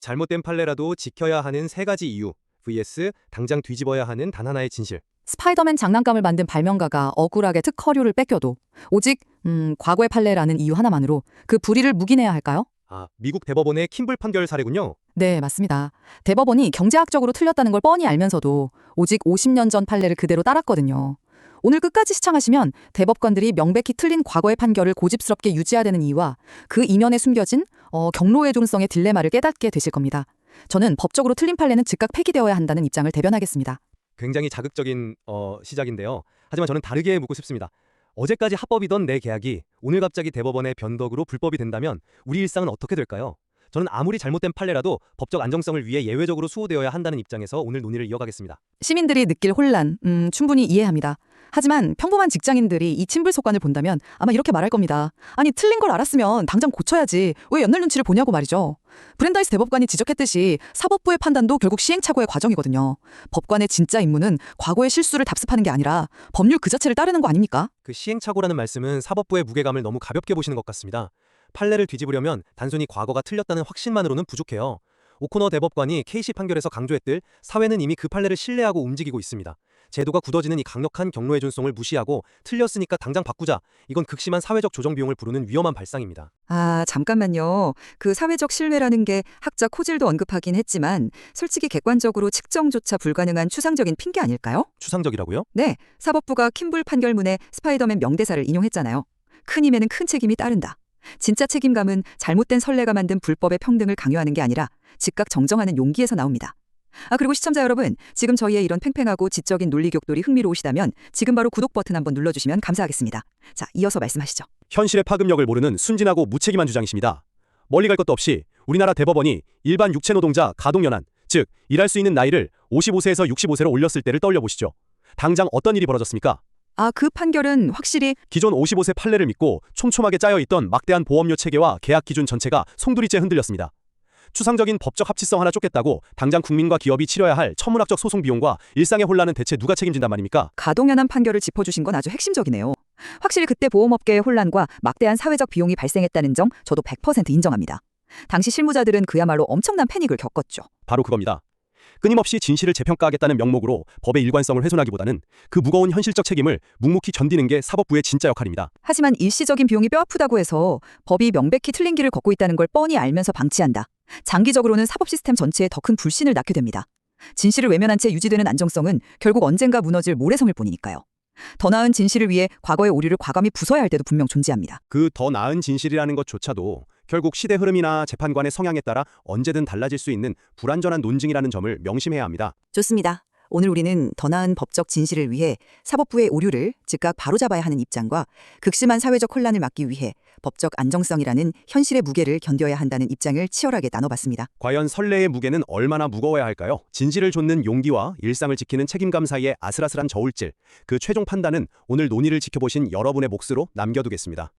잘못된 판례라도 지켜야 하는 세 가지 이유 vs 당장 뒤집어야 하는 단 하나의 진실. 스파이더맨 장난감을 만든 발명가가 억울하게 특허료를 뺏겨도 오직 과거의 판례라는 이유 하나만으로 그 불의를 묵인해야 할까요? 미국 대법원의 킴블 판결 사례군요. 네, 맞습니다. 대법원이 경제학적으로 틀렸다는 걸 뻔히 알면서도 오직 50년 전 판례를 그대로 따랐거든요. 오늘 끝까지 시청하시면 대법관들이 명백히 틀린 과거의 판결을 고집스럽게 유지해야 되는 이유와 그 이면에 숨겨진 경로의 존성의 딜레마를 깨닫게 되실 겁니다. 저는 법적으로 틀린 판례는 즉각 폐기되어야 한다는 입장을 대변하겠습니다. 굉장히 자극적인 시작인데요. 하지만 저는 다르게 묻고 싶습니다. 어제까지 합법이던 내 계약이 오늘 갑자기 대법원의 변덕으로 불법이 된다면 우리 일상은 어떻게 될까요? 저는 아무리 잘못된 판례라도 법적 안정성을 위해 예외적으로 수호되어야 한다는 입장에서 오늘 논의를 이어가겠습니다. 시민들이 느낄 혼란, 충분히 이해합니다. 하지만 평범한 직장인들이 이 침불 속관을 본다면 아마 이렇게 말할 겁니다. 아니, 틀린 걸 알았으면 당장 고쳐야지. 왜 연날 눈치를 보냐고 말이죠. 브랜다이스 대법관이 지적했듯이 사법부의 판단도 결국 시행착오의 과정이거든요. 법관의 진짜 임무는 과거의 실수를 답습하는 게 아니라 법률 그 자체를 따르는 거 아닙니까? 그 시행착오라는 말씀은 사법부의 무게감을 너무 가볍게 보시는 것 같습니다. 판례를 뒤집으려면 단순히 과거가 틀렸다는 확신만으로는 부족해요. 오코너 대법관이 K씨 판결에서 강조했듯 사회는 이미 그 판례를 신뢰하고 움직이고 있습니다. 제도가 굳어지는 이 강력한 경로의 존성을 무시하고 틀렸으니까 당장 바꾸자. 이건 극심한 사회적 조정 비용을 부르는 위험한 발상입니다. 잠깐만요. 그 사회적 신뢰라는 게 학자 코질도 언급하긴 했지만 솔직히 객관적으로 측정조차 불가능한 추상적인 핑계 아닐까요? 추상적이라고요? 네, 사법부가 킴블 판결문에 스파이더맨 명대사를 인용했잖아요. 큰 힘에는 큰 책임이 따른다. 진짜 책임감은 잘못된 선례가 만든 불법의 평등을 강요하는 게 아니라 즉각 정정하는 용기에서 나옵니다. 그리고 시청자 여러분, 지금 저희의 이런 팽팽하고 지적인 논리 격돌이 흥미로우시다면 지금 바로 구독 버튼 한번 눌러주시면 감사하겠습니다. 자, 이어서 말씀하시죠. 현실의 파급력을 모르는 순진하고 무책임한 주장이십니다. 멀리 갈 것도 없이 우리나라 대법원이 일반 육체 노동자 가동연한, 즉 일할 수 있는 나이를 55세에서 65세로 올렸을 때를 떠올려 보시죠. 당장 어떤 일이 벌어졌습니까? 그 판결은 확실히 기존 55세 판례를 믿고 촘촘하게 짜여있던 막대한 보험료 체계와 계약 기준 전체가 송두리째 흔들렸습니다. 추상적인 법적 합치성 하나 쫓겠다고 당장 국민과 기업이 치러야 할 천문학적 소송 비용과 일상의 혼란은 대체 누가 책임진단 말입니까? 가동연한 판결을 짚어주신 건 아주 핵심적이네요. 확실히 그때 보험업계의 혼란과 막대한 사회적 비용이 발생했다는 점 저도 100% 인정합니다. 당시 실무자들은 그야말로 엄청난 패닉을 겪었죠. 바로 그겁니다. 끊임없이 진실을 재평가하겠다는 명목으로 법의 일관성을 훼손하기보다는 그 무거운 현실적 책임을 묵묵히 견디는 게 사법부의 진짜 역할입니다. 하지만 일시적인 비용이 뼈아프다고 해서 법이 명백히 틀린 길을 걷고 있다는 걸 뻔히 알면서 방치한다. 장기적으로는 사법 시스템 전체에 더 큰 불신을 낳게 됩니다. 진실을 외면한 채 유지되는 안정성은 결국 언젠가 무너질 모래성일 뿐이니까요. 더 나은 진실을 위해 과거의 오류를 과감히 부숴야 할 때도 분명 존재합니다. 그 더 나은 진실이라는 것조차도 결국 시대 흐름이나 재판관의 성향에 따라 언제든 달라질 수 있는 불완전한 논증이라는 점을 명심해야 합니다. 좋습니다. 오늘 우리는 더 나은 법적 진실을 위해 사법부의 오류를 즉각 바로잡아야 하는 입장과 극심한 사회적 혼란을 막기 위해 법적 안정성이라는 현실의 무게를 견뎌야 한다는 입장을 치열하게 나눠봤습니다. 과연 선례의 무게는 얼마나 무거워야 할까요? 진실을 좇는 용기와 일상을 지키는 책임감 사이의 아슬아슬한 저울질, 그 최종 판단은 오늘 논의를 지켜보신 여러분의 몫으로 남겨두겠습니다.